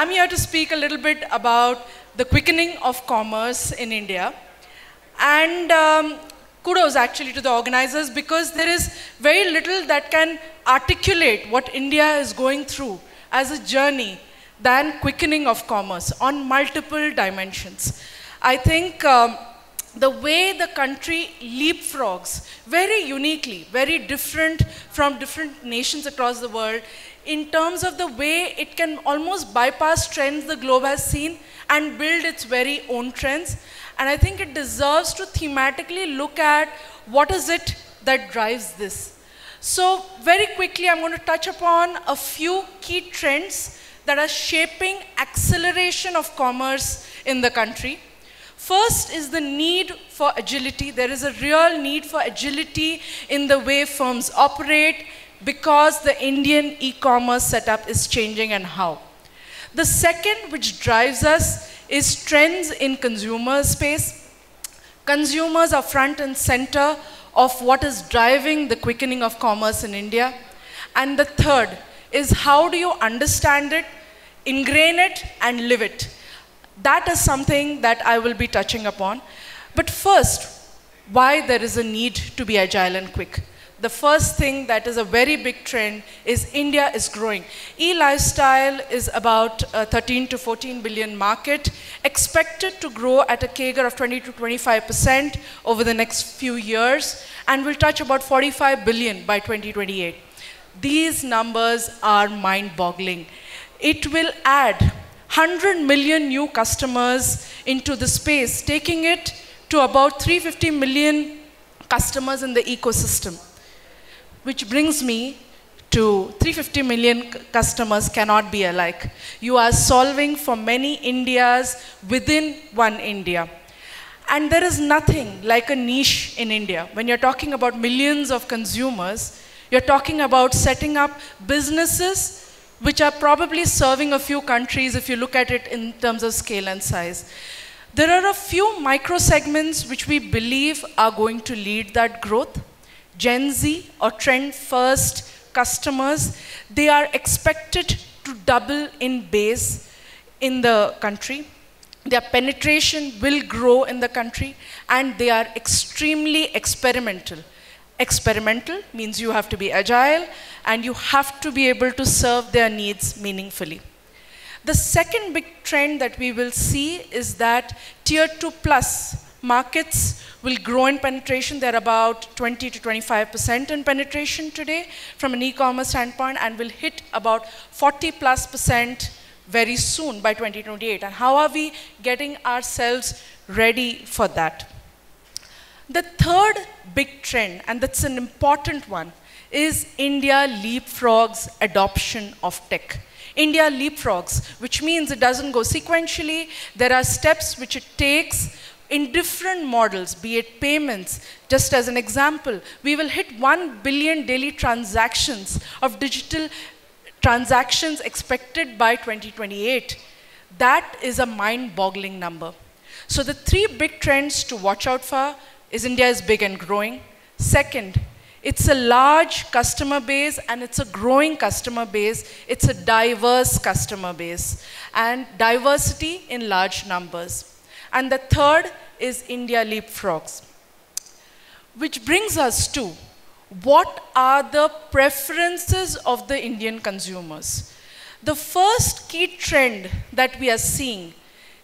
I'm here to speak a little bit about the quickening of commerce in India. And kudos actually to the organizers, because there is very little that can articulate what India is going through as a journey than quickening of commerce on multiple dimensions. I think the way the country leapfrogs very uniquely, very different from different nations across the world, in terms of the way it can almost bypass trends the globe has seen and build its very own trends. And I think it deserves to thematically look at what is it that drives this. So very quickly, I'm going to touch upon a few key trends that are shaping acceleration of commerce in the country. First is the need for agility. There is a real need for agility in the way firms operate, because the Indian e-commerce setup is changing and how. The second, which drives us, is trends in consumer space. Consumers are front and center of what is driving the quickening of commerce in India. And the third is, how do you understand it, ingrain it, and live it? That is something that I will be touching upon. But first, why there is a need to be agile and quick. The first thing that is a very big trend is India is growing. E-lifestyle is about a 13 to 14 billion market, expected to grow at a CAGR of 20 to 25% over the next few years, and will touch about 45 billion by 2028. These numbers are mind-boggling. It will add 100 million new customers into the space, taking it to about 350 million customers in the ecosystem. Which brings me to 350 million customers cannot be alike. You are solving for many Indias within one India. And there is nothing like a niche in India. When you're talking about millions of consumers, you're talking about setting up businesses which are probably serving a few countries if you look at it in terms of scale and size. There are a few micro segments which we believe are going to lead that growth. Gen Z or trend first customers, they are expected to double in base in the country. Their penetration will grow in the country, and they are extremely experimental. Experimental means you have to be agile and you have to be able to serve their needs meaningfully. The second big trend that we will see is that tier 2 plus markets will grow in penetration. They're about 20 to 25% in penetration today from an e-commerce standpoint, and will hit about 40+% very soon by 2028. And how are we getting ourselves ready for that? The third big trend, and that's an important one, is India leapfrogs adoption of tech. India leapfrogs, which means it doesn't go sequentially. There are steps which it takes in different models, be it payments. Just as an example, we will hit 1 billion daily transactions of digital transactions expected by 2028. That is a mind-boggling number. So the three big trends to watch out for is India is big and growing. Second, it's a large customer base and it's a growing customer base. It's a diverse customer base and diversity in large numbers. And the third is India leapfrogs. Which brings us to, what are the preferences of the Indian consumers? The first key trend that we are seeing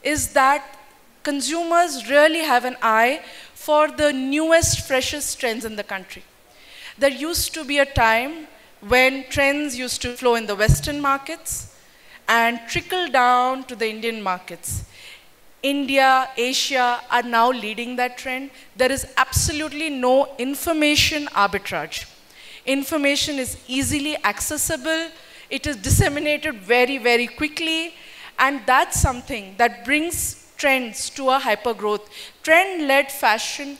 is that consumers really have an eye for the newest, freshest trends in the country. There used to be a time when trends used to flow in the Western markets and trickle down to the Indian markets. India, Asia are now leading that trend. There is absolutely no information arbitrage. Information is easily accessible. It is disseminated very, very quickly. And that's something that brings trends to a hypergrowth. Trend-led fashion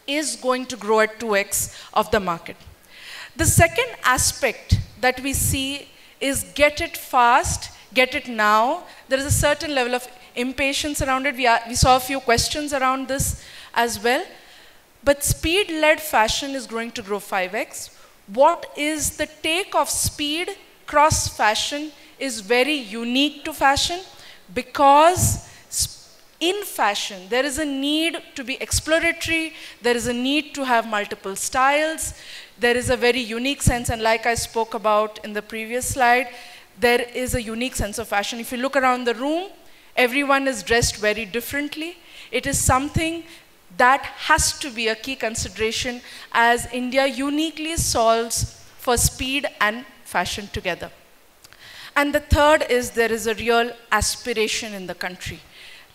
is going to grow at 2x of the market. The second aspect that we see is get it fast, get it now. There is a certain level of impatience around it. We saw a few questions around this as well. But speed-led fashion is going to grow 5x. What is the take of speed cross fashion is very unique to fashion because in fashion, there is a need to be exploratory, there is a need to have multiple styles, there is a very unique sense, and like I spoke about in the previous slide, there is a unique sense of fashion. If you look around the room, everyone is dressed very differently. It is something that has to be a key consideration as India uniquely solves for speed and fashion together. And the third is there is a real aspiration in the country.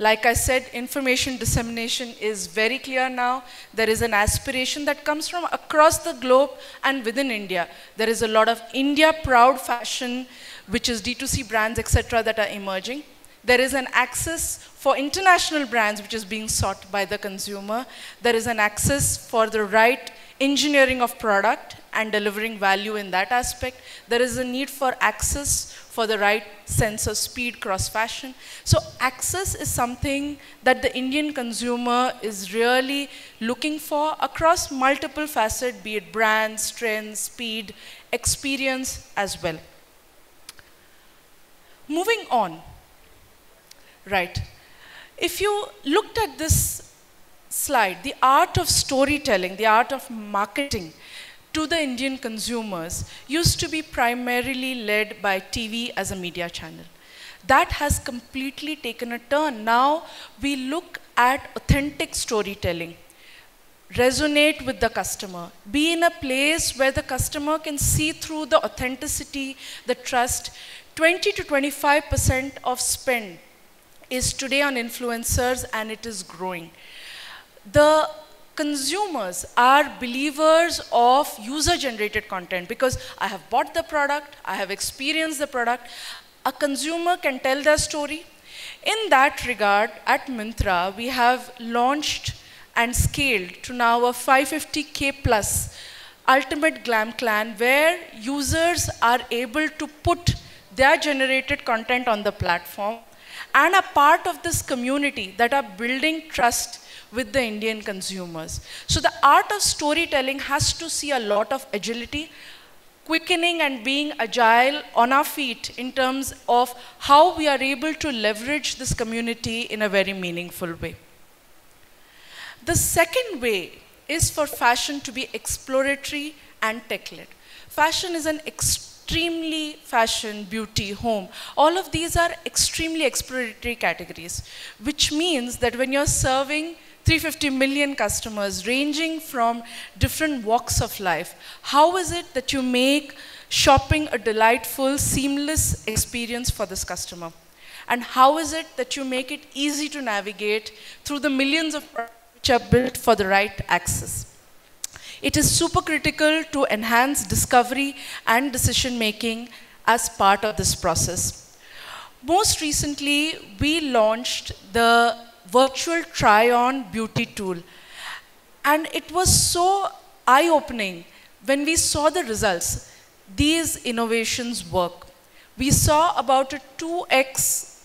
Like I said, information dissemination is very clear now. There is an aspiration that comes from across the globe and within India. There is a lot of India-proud fashion, which is D2C brands, etc., that are emerging. There is an access for international brands, which is being sought by the consumer. There is an access for the right engineering of product and delivering value in that aspect. There is a need for access for the right sense of speed cross fashion. So access is something that the Indian consumer is really looking for across multiple facets, be it brands, trends, speed, experience as well. Moving on, right. If you looked at this slide, the art of storytelling, the art of marketing to the Indian consumers used to be primarily led by TV as a media channel. That has completely taken a turn. Now we look at authentic storytelling, resonate with the customer, be in a place where the customer can see through the authenticity, the trust. 20 to 25% of spend is today on influencers, and it is growing. The consumers are believers of user-generated content because I have bought the product, I have experienced the product. A consumer can tell their story. In that regard, at Myntra, we have launched and scaled to now a 550K plus ultimate glam clan, where users are able to put their generated content on the platform and are part of this community that are building trust with the Indian consumers. So the art of storytelling has to see a lot of agility, quickening and being agile on our feet in terms of how we are able to leverage this community in a very meaningful way. The second way is for fashion to be exploratory and tech-led. Fashion is an extremely fashion, beauty, home. All of these are extremely exploratory categories, which means that when you're serving 350 million customers ranging from different walks of life, how is it that you make shopping a delightful, seamless experience for this customer? And how is it that you make it easy to navigate through the millions of products which are built for the right access? It is super critical to enhance discovery and decision making as part of this process. Most recently, we launched the virtual try-on beauty tool. And it was so eye-opening when we saw the results. These innovations work. We saw about a 2x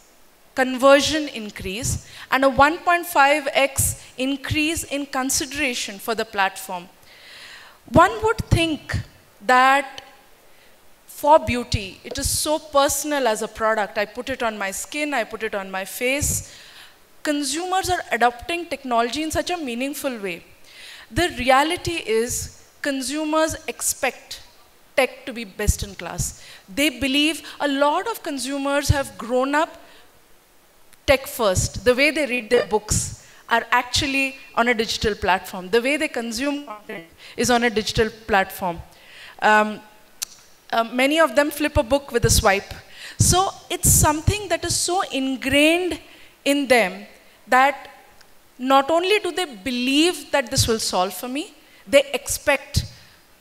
conversion increase and a 1.5x increase in consideration for the platform. One would think that for beauty, it is so personal as a product. I put it on my skin, I put it on my face. Consumers are adopting technology in such a meaningful way. The reality is consumers expect tech to be best in class. They believe a lot of consumers have grown up tech first. The way they read their books are actually on a digital platform. The way they consume content is on a digital platform. Many of them flip a book with a swipe. So it's something that is so ingrained in them that not only do they believe that this will solve for me, they expect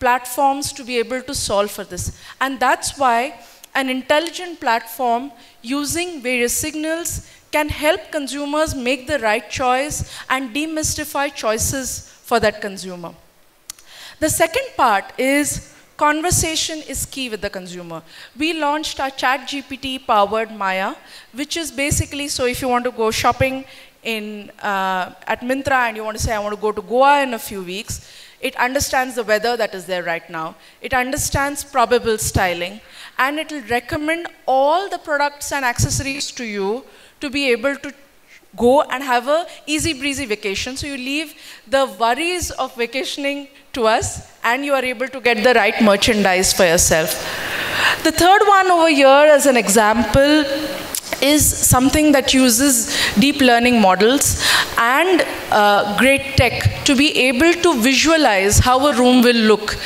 platforms to be able to solve for this. And that's why an intelligent platform using various signals can help consumers make the right choice and demystify choices for that consumer. The second part is conversation is key with the consumer. We launched our ChatGPT powered Maya, which is basically, so if you want to go shopping at Myntra and you want to say, I want to go to Goa in a few weeks, It understands the weather that is there right now. It understands probable styling. And it will recommend all the products and accessories to you to be able to go and have a easy breezy vacation. So you leave the worries of vacationing to us and you are able to get the right merchandise for yourself. The third one over here as an example is something that uses deep learning models and great tech to be able to visualize how a room will look.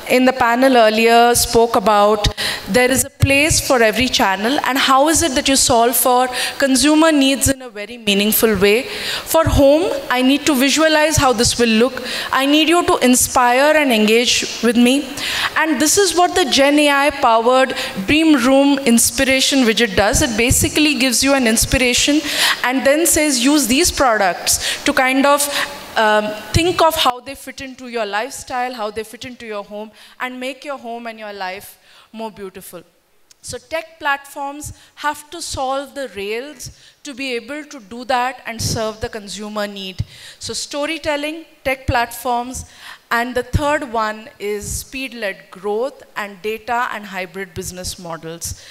In the panel earlier spoke about there is a place for every channel, and how is it that you solve for consumer needs in a very meaningful way. For home, I need to visualize how this will look. I need you to inspire and engage with me. And this is what the Gen AI powered Dream Room inspiration widget does. It basically gives you an inspiration and then says use these products to kind of think of how they fit into your lifestyle, how they fit into your home, and make your home and your life more beautiful. So tech platforms have to solve the rails to be able to do that and serve the consumer need. So storytelling, tech platforms, and the third one is speed-led growth and data and hybrid business models.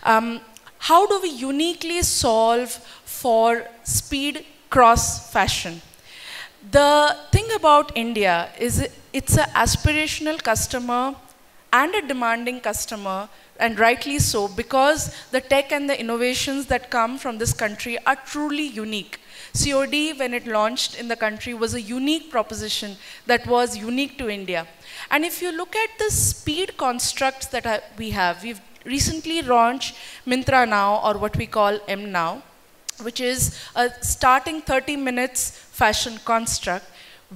How do we uniquely solve for speed cross fashion? The thing about India is it's an aspirational customer and a demanding customer, and rightly so, because the tech and the innovations that come from this country are truly unique. COD, when it launched in the country, was a unique proposition that was unique to India. And if you look at the speed constructs that we've recently launched Myntra Now, or what we call M Now, which is a starting 30 minutes fashion construct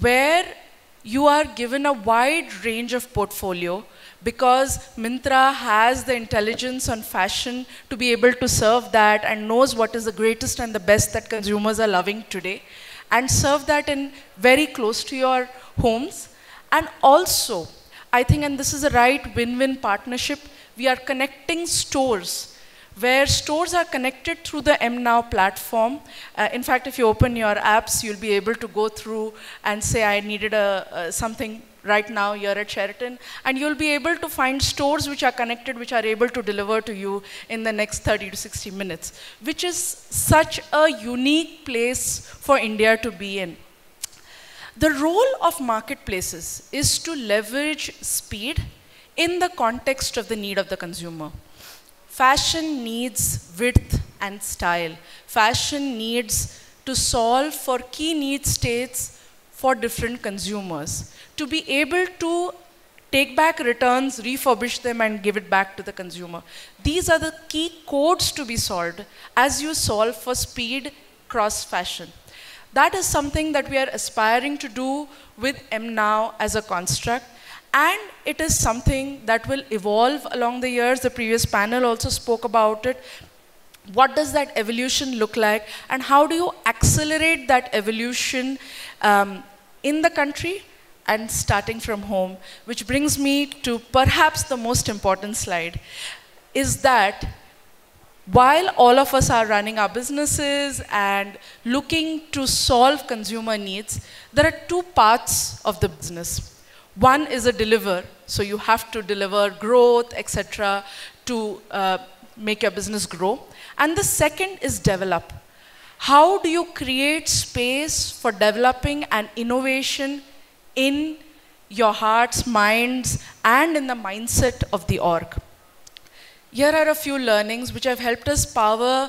where you are given a wide range of portfolio, because Myntra has the intelligence on fashion to be able to serve that and knows what is the greatest and the best that consumers are loving today, and serve that in very close to your homes. And also, I think, and this is a right win-win partnership, we are connecting stores, where stores are connected through the MNow platform. In fact, if you open your apps, you'll be able to go through and say, I needed something right now here at Sheraton, and you'll be able to find stores which are connected, which are able to deliver to you in the next 30 to 60 minutes, which is such a unique place for India to be in. The role of marketplaces is to leverage speed in the context of the need of the consumer. Fashion needs width and style. Fashion needs to solve for key need states for different consumers, to be able to take back returns, refurbish them, and give it back to the consumer. These are the key codes to be solved as you solve for speed cross fashion. That is something that we are aspiring to do with MNow as a construct. And it is something that will evolve along the years. The previous panel also spoke about it. What does that evolution look like? And how do you accelerate that evolution in the country and starting from home? Which brings me to perhaps the most important slide, is that while all of us are running our businesses and looking to solve consumer needs, there are two parts of the business. One is a deliver, so you have to deliver growth, etc., to make your business grow. And the second is develop. How do you create space for developing an innovation in your hearts, minds, and in the mindset of the org? Here are a few learnings which have helped us power,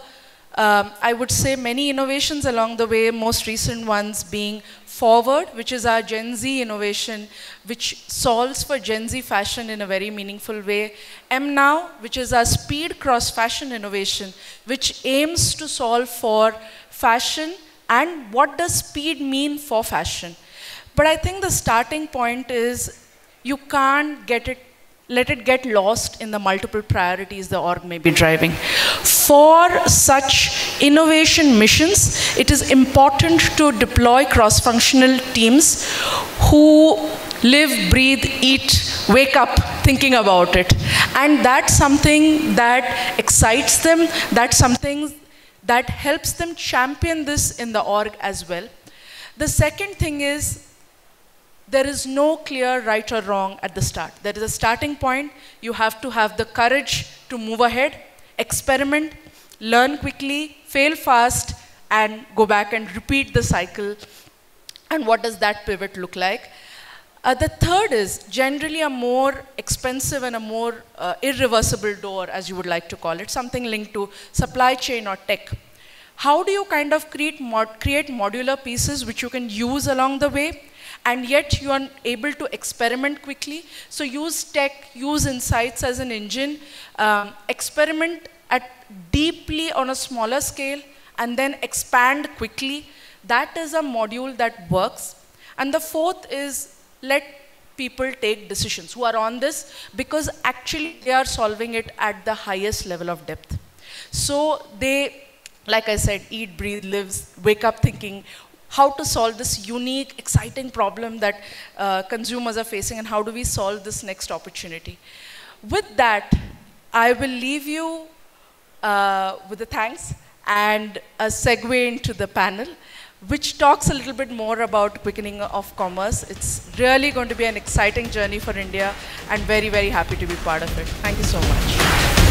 I would say, many innovations along the way, most recent ones being Forward, which is our Gen Z innovation, which solves for Gen Z fashion in a very meaningful way. MNow, which is our speed cross fashion innovation, which aims to solve for fashion and what does speed mean for fashion. But I think the starting point is you can't let it get lost in the multiple priorities the org may be driving. For such innovation missions, it is important to deploy cross-functional teams who live, breathe, eat, wake up thinking about it. And that's something that excites them, that's something that helps them champion this in the org as well. The second thing is, there is no clear right or wrong at the start. There is a starting point. You have to have the courage to move ahead, experiment, learn quickly, fail fast, and go back and repeat the cycle. And what does that pivot look like? The third is generally a more expensive and a more irreversible door, as you would like to call it, something linked to supply chain or tech. How do you kind of create modular pieces which you can use along the way, and yet you are able to experiment quickly? So use tech, use insights as an engine, experiment deeply on a smaller scale, and then expand quickly. That is a module that works. And the fourth is let people take decisions who are on this, because actually they are solving it at the highest level of depth. So they, like I said, eat, breathe, lives, wake up thinking how to solve this unique, exciting problem that consumers are facing, and how do we solve this next opportunity. With that, I will leave you with a thanks and a segue into the panel, which talks a little bit more about quickening of commerce. It's really going to be an exciting journey for India, and very, very happy to be part of it. Thank you so much.